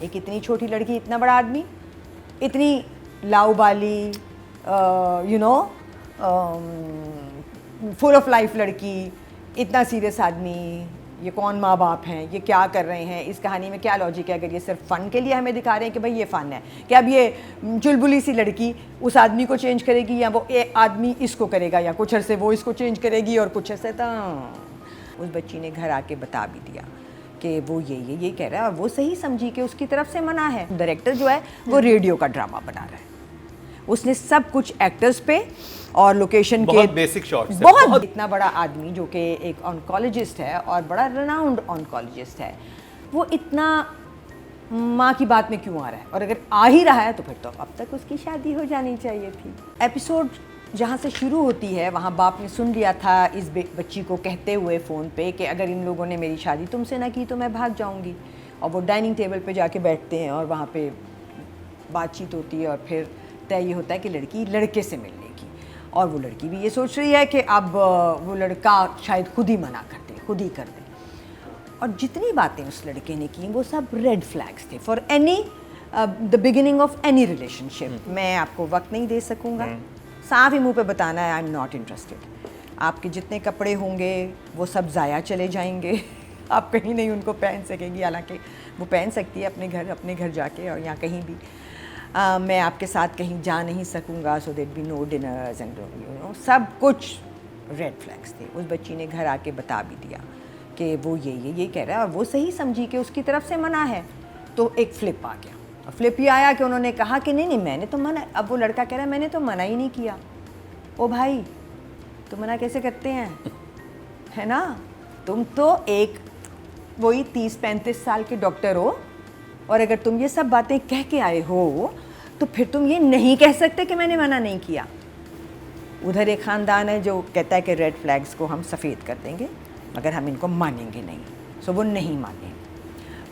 एक इतनी छोटी लड़की, इतना बड़ा आदमी, इतनी लाउबाली, you know, full of life लड़की, इतना सीरियस आदमी, ये कौन माँ बाप हैं, ये क्या कर रहे हैं, इस कहानी में क्या लॉजिक है? अगर ये सिर्फ फ़न के लिए हमें दिखा रहे हैं कि भाई ये फ़न है, कि अब ये चुलबुली सी लड़की उस आदमी को चेंज करेगी या वो आदमी इसको करेगा, या कुछ अरसे वो इसको चेंज करेगी और कुछ अरसे उस बच्ची ने घर आके बता भी दिया कि वो ये कह रहा है, और वो सही समझी कि उसकी तरफ से मना है। डायरेक्टर जो है वो रेडियो का ड्रामा बना रहा है, उसने सब कुछ एक्टर्स पे और लोकेशन के बहुत बेसिक शॉट्स, बहुत इतना बड़ा आदमी जो कि एक ऑन्कोलॉजिस्ट है और बड़ा रेनाउंड ऑन्कोलॉजिस्ट है, वो इतना माँ की बात में क्यों आ रहा है? और अगर आ ही रहा है तो फिर तो अब तक उसकी शादी हो जानी चाहिए थी। एपिसोड जहाँ से शुरू होती है वहाँ बाप ने सुन लिया था इस बच्ची को कहते हुए फ़ोन पे कि अगर इन लोगों ने मेरी शादी तुमसे ना की तो मैं भाग जाऊँगी। और वो डाइनिंग टेबल पे जाके बैठते हैं और वहाँ पे बातचीत होती है और फिर तय ये होता है कि लड़की लड़के से मिलने की, और वो लड़की भी ये सोच रही है कि अब वो लड़का शायद खुद ही मना कर दे, खुद ही कर दे। और जितनी बातें उस लड़के ने की वो सब रेड फ्लैग्स थे for any the beginning of any relationship. मैं आपको वक्त नहीं दे सकूँगा, साफ ही मुंह पे बताना है, आई एम नॉट इंटरेस्टेड। आपके जितने कपड़े होंगे वो सब ज़ाया चले जाएंगे आप कहीं नहीं उनको पहन सकेंगी, हालांकि वो पहन सकती है अपने घर जाके और यहाँ कहीं भी। मैं आपके साथ कहीं जा नहीं सकूँगा, so that be no dinners and you know, सब कुछ रेड फ्लैग्स थे। उस बच्ची ने घर आके बता भी दिया कि वो ये कह रहा है, और वो सही समझी कि उसकी तरफ से मना है। तो एक फ्लिप आ गया, और फ्लिप ये आया कि उन्होंने कहा कि नहीं मैंने तो मना, अब वो लड़का कह रहा है मैंने तो मना ही नहीं किया। ओ भाई, तो मना कैसे करते हैं, है ना? तुम तो एक वही 30-35 साल के डॉक्टर हो, और अगर तुम ये सब बातें कह के आए हो तो फिर तुम ये नहीं कह सकते कि मैंने मना नहीं किया। उधर एक ख़ानदान है जो कहता है कि रेड फ्लैग्स को हम सफ़ेद कर देंगे मगर हम इनको मानेंगे नहीं, सो वो नहीं माने।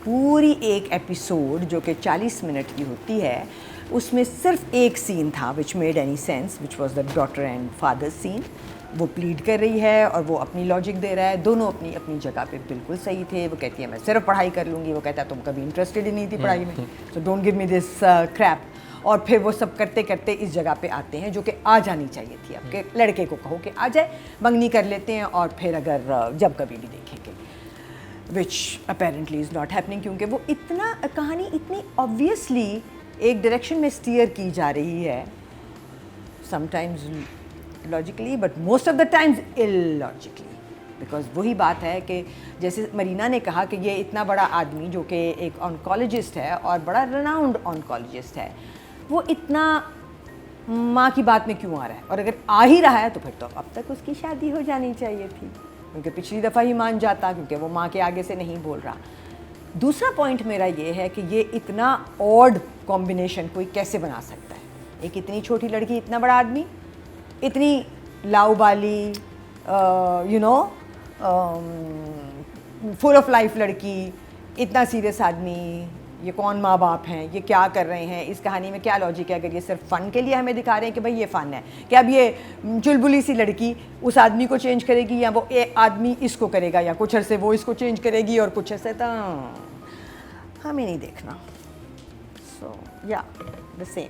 पूरी एक एपिसोड जो कि 40 मिनट की होती है, उसमें सिर्फ एक सीन था which made any sense, which was the daughter and father scene. वो प्लीड कर रही है और वो अपनी लॉजिक दे रहा है, दोनों अपनी अपनी जगह पे बिल्कुल सही थे। वो कहती है मैं सिर्फ पढ़ाई कर लूँगी, वो कहता है तुम कभी इंटरेस्टेड ही नहीं थी पढ़ाई में, so don't give me this crap. और फिर वो सब करते करते इस जगह पे आते हैं जो कि आ जानी चाहिए थी। आपके लड़के को कहो कि आ जाए, मंगनी कर लेते हैं और फिर अगर जब कभी भी देखेंगे, विच अपेरेंटली इज़ नॉट हैपनिंग, क्योंकि वो इतना कहानी इतनी ऑब्वियसली एक डायरेक्शन में स्टीयर की जा रही है, sometimes logically but most of the times illogically. Because वही बात है कि जैसे मरीना ने कहा कि ये इतना बड़ा आदमी जो कि एक ऑन्कोलॉजिस्ट है और बड़ा रेनाउंड ऑन्कोलॉजिस्ट है, वो इतना माँ की बात में क्यों आ रहा है? और अगर आ ही रहा है तो फिर तो अब तक उसकी शादी हो जानी चाहिए थी, क्योंकि पिछली दफ़ा ही मान जाता, क्योंकि वो माँ के आगे से नहीं बोल रहा। दूसरा पॉइंट मेरा ये है कि ये इतना ऑड कॉम्बिनेशन कोई कैसे बना सकता है? एक इतनी छोटी लड़की, इतना बड़ा आदमी, इतनी लाउबाली, you know, full of life लड़की, इतना सीरियस आदमी, ये कौन माँ बाप हैं, ये क्या कर रहे हैं, इस कहानी में क्या लॉजिक है? अगर ये सिर्फ फ़न के लिए हमें दिखा रहे हैं कि भाई ये फ़न है, कि अब ये चुलबुली सी लड़की उस आदमी को चेंज करेगी या वो आदमी इसको करेगा, या कुछ अरसे वो इसको चेंज करेगी और कुछ अरसे तो हमें नहीं देखना। सो या द सेम,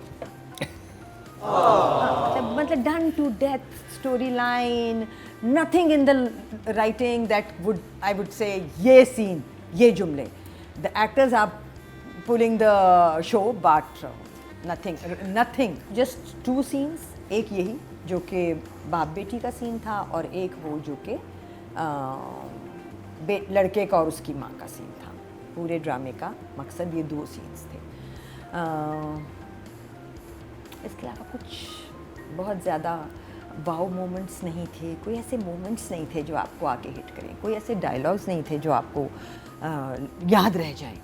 मतलब done to death storyline, nothing in the writing that would I would say ये सीन, ये जुमले, the actors are pulling the show but nothing, just 2 scenes. एक यही जो कि बाप बेटी का सीन था, और एक वो जो कि लड़के का और उसकी माँ का सीन था। पूरे ड्रामे का मकसद ये 2 सीन्स थे। इसके अलावा कुछ बहुत ज़्यादा वाओ मोमेंट्स नहीं थे, कोई ऐसे मोमेंट्स नहीं थे जो आपको आके हिट करें, कोई ऐसे डायलॉग्स नहीं थे जो आपको याद रह जाएं,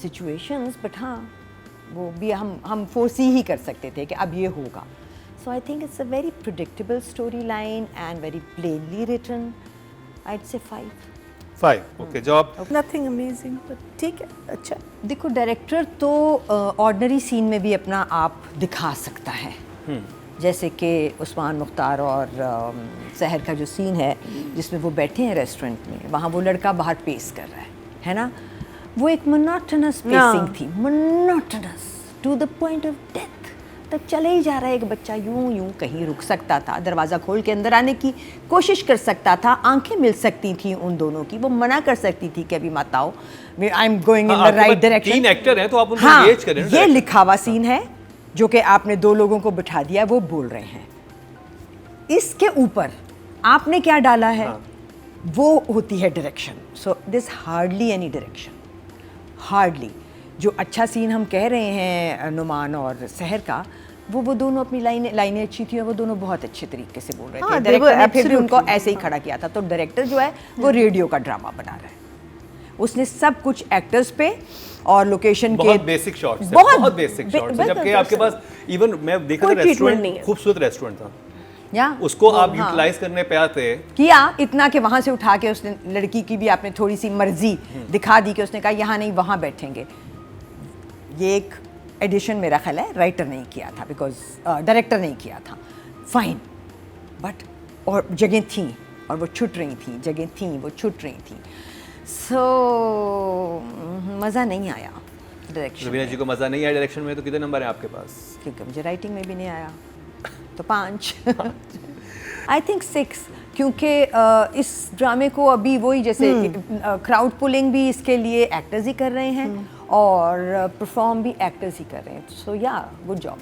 सिचुएशंस, बट हाँ वो भी हम फोर्सी ही कर सकते थे कि अब ये होगा। So I think it's a very predictable story line and very plainly written. I'd say 5। Okay, job nothing amazing, but ठीक है, अच्छा। देखो, डायरेक्टर तो ऑर्डिनरी सीन में भी अपना आप दिखा सकता है, जैसे कि उस्मान मुख्तार और सहर का जो सीन है जिसमें वो बैठे हैं रेस्टोरेंट में, वहाँ वो लड़का बाहर पेश कर रहा है ना, वो एक मोनोटोनस पेसिंग थी, monotonous to the point of death. तक चले ही जा रहा है एक बच्चा, यूं यूं कहीं रुक सकता था, दरवाज़ा खोल के अंदर आने की कोशिश कर सकता था, आंखें मिल सकती थी उन दोनों की, वो मना कर सकती थी कि अभी मत आओ, I am going in the right direction. 3 actor हैं तो आप उनको हाँ, एंगेज करें ना ये director। लिखा हुआ सीन है जो कि आपने 2 लोगों को बिठा दिया, वो बोल रहे हैं। इसके ऊपर आपने क्या डाला है, वो होती है direction. So this hardly any direction, hardly. जो अच्छा सीन हम कह रहे हैं नुमान और सहर का, वो दोनों अपनी लाइनें अच्छी थी और वो दोनों बहुत अच्छे तरीके से बोल रहे थे। हाँ, डायरेक्टर ने फिर भी उनको absolutely। ऐसे ही खड़ा किया था। तो डायरेक्टर जो है वो रेडियो का ड्रामा बना रहा है, उसने सब कुछ एक्टर्स पे और लोकेशन के बहुत बेसिक शॉट्स है, बहुत बेसिक शॉट्स है, जबकि आपके पास इवन मैं देखा था कोई treatment रेस्टोरेंट, नहीं है। खूबसूरत रेस्टोरेंट था, या उसको आप हाँ, यूटिलाइज करने पे आते किया इतना कि वहां से उठा के उसने लड़की की भी आपने थोड़ी सी मर्जी दिखा दी कि उसने कहा यहाँ नहीं वहाँ बैठेंगे। ये एक एडिशन मेरा ख्याल है राइटर नहीं किया था, बिकॉज डायरेक्टर नहीं किया था, फाइन। बट और जगह थी और वो छुट रही थी, जगह थी वो छुट रही थी। सो मज़ा नहीं आया डायरेक्शन रवीना जी को मजा नहीं आया डायरेक्शन में, तो कितने नंबर है आपके पास? क्योंकि मुझे राइटिंग में भी नहीं आया, तो 5 आई थिंक 6, क्योंकि इस ड्रामे को अभी वही जैसे क्राउड पुलिंग भी इसके लिए एक्टर्स ही कर रहे हैं और परफॉर्म भी एक्टर्स ही कर रहे हैं। सो या good job.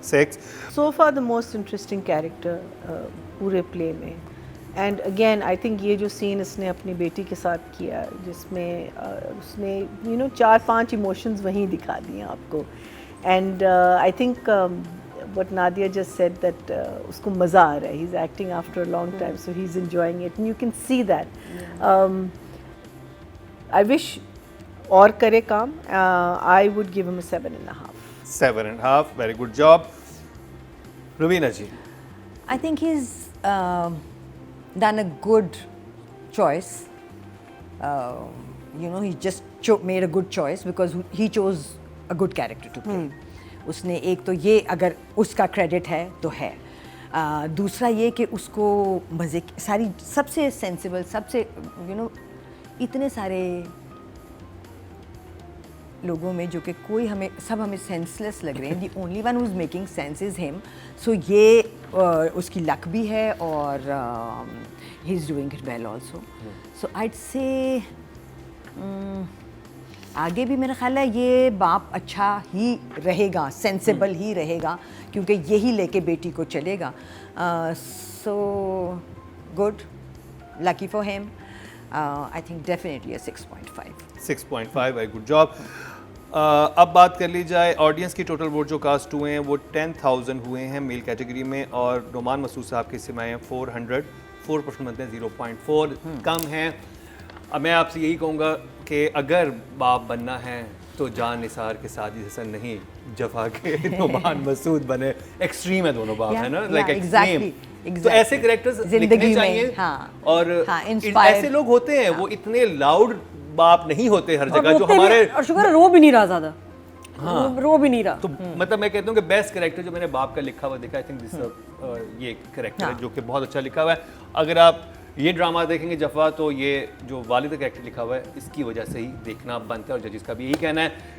6 So far the most interesting character पूरे प्ले में। एंड अगेन आई थिंक ये जो सीन इसने अपनी बेटी के साथ किया, जिसमें उसने 4-5 इमोशंस वहीं दिखा दिए आपको। And I think what Nadia just said, that उसको मज़ा आ रहा है, he's acting after a long time, so he's enjoying it and you can see that. I wish और करे काम, I would give him a 7.5. 7.5, very good job. Raveena ji, I think he's done a good choice. He just made a good choice because he chose a good character to play. उसने एक तो ये अगर उसका credit है तो है, दूसरा ये कि उसको मज़े सारी सबसे सेंसिबल, सबसे इतने सारे लोगों में जो कि कोई सब हमें सेंसलेस लग रहे हैं, the only one who is making sense is him. So ये उसकी लक भी है और he is doing it well also. So I'd say आगे भी मेरा ख्याल है ये बाप अच्छा ही रहेगा, सेंसिबल ही रहेगा, क्योंकि यही लेके बेटी को चलेगा। So good, lucky for him. I think definitely 6.5। 6.5, very good job. अब बात कर ली जाए ऑडियंस की। टोटल वोट जो कास्ट हुए हैं वो 10,000 हुए हैं मेल कैटेगरी में, और नुमान मसूद साहब के सिमाए हैं 400, 4% बनते हैं, 0.4 कम हैं। अब मैं आपसे यही कहूँगा कि अगर बाप बनना है तो जान निसार के साजिद हसन नहीं, जफा के नुमान मसूद बने। एक्सट्रीम है दोनों बाप, है ना, लाइक एक्सट्रीम। तो ऐसे कैरेक्टर्स लिखने चाहिए। हाँ, और हाँ, ऐसे लोग होते हैं, वो इतने लाउड बाप नहीं होते हर जगह, जो हमारे, और शुक्र है रो भी नहीं रहा ज़्यादा। हाँ, रो भी नहीं रहा। तो मतलब मैं कहता हूँ कि बेस्ट कैरेक्टर जो मैंने बाप का लिखा हुआ देखा, आई थिंक दिस ये कैरेक्टर है जो कि बहुत अच्छा लिखा हुआ है। अगर आप ये ड्रामा देखेंगे जफा, तो ये जो वालिद का कैरेक्टर लिखा हुआ है इसकी वजह से ही देखना बनता है, और जजिस का भी यही कहना है